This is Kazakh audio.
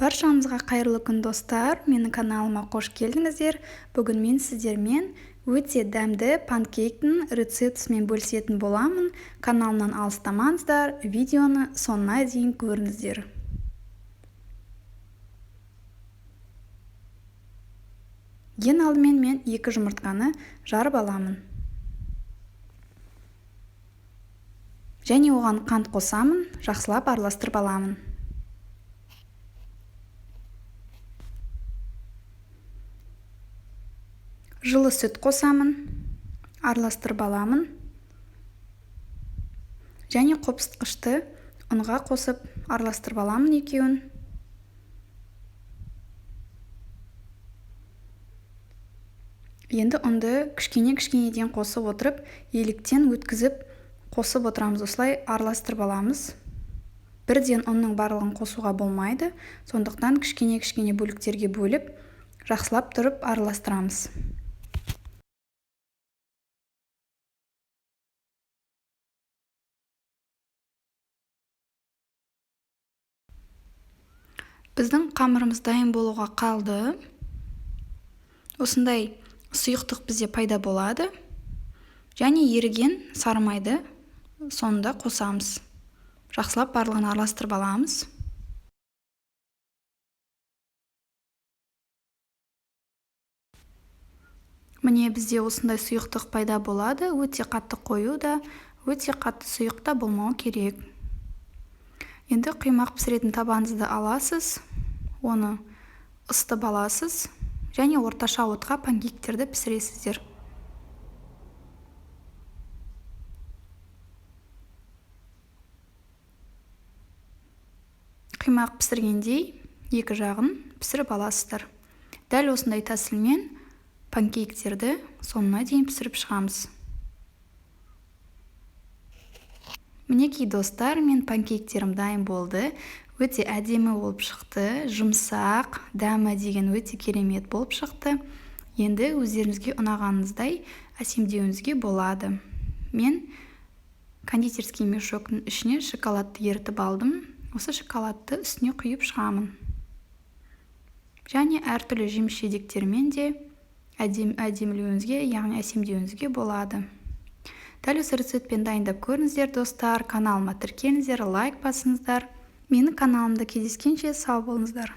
Баршаңызға қайырлы күн достар, менің каналыма қош келдіңіздер. Бүгін мен сіздермен өте дәмді панкейктің рецептісімен бөлісетін боламын. Каналымнан алыстамаңыздар, видеоны соңына дейін көріңіздер. Ең алдымен мен 2 жұмыртқаны жарып аламын. Және оған қант қосамын, жақсылап араластырып аламын. Жылы сүт қосамын, араластырып аламын. Және қопсытқышты ұнға қосып араластырып аламын екеуін. Енді ұнды кішкене-кішкенеден қосып отырып, еліктен өткізіп қосып отырамыз, осылай араластырып аламыз. Бірден ұнның барлығын қосуға болмайды, сондықтан кішкене-кішкене бөліктерге бөліп, жақсылап тұрып араластырамыз. Біздің қамырымыз дайын болуға қалды. Осындай сұйықтық бізде пайда болады. Және еріген сары майды соңында қосамыз. Жақсылап барлығын араластырып аламыз. Міне бізде осындай сұйықтық пайда болады. Өте қатты қою да, өте қатты сұйық та болмау керек. Енді құймақ пісіретін табаныңызды аласыз, оны ысытып аласыз және орташа отқа панкейктерді пісіресіздер. Құймақ пісіргендей екі жағын пісіріп аласыздар. Дәл осындай тәсілмен панкейктерді соңына дейін пісіріп шығамыз. Мінекей достар, мен панкейктерім дайын болды. Өте әдемі болып шықты, жұмсақ, дәмі деген өте керемет болып шықты. Енді өздеріңізге ұнағаныңыздай әсемдеуіңізге болады. Мен кондитерский мешоктың ішіне шоколадты ерітіп алдым. Осы шоколадты үстіне құйып шығамын. Және әртүрлі жеміс-жидектермен де әдемілеуіңізге, яғни әсемдеуіңізге болады. Дәл осы рецептпен дайындап көріңіздер достар, каналыма тіркеліңіздер, лайк басыңыздар. Менің каналымда кездескенше сау болыңыздар.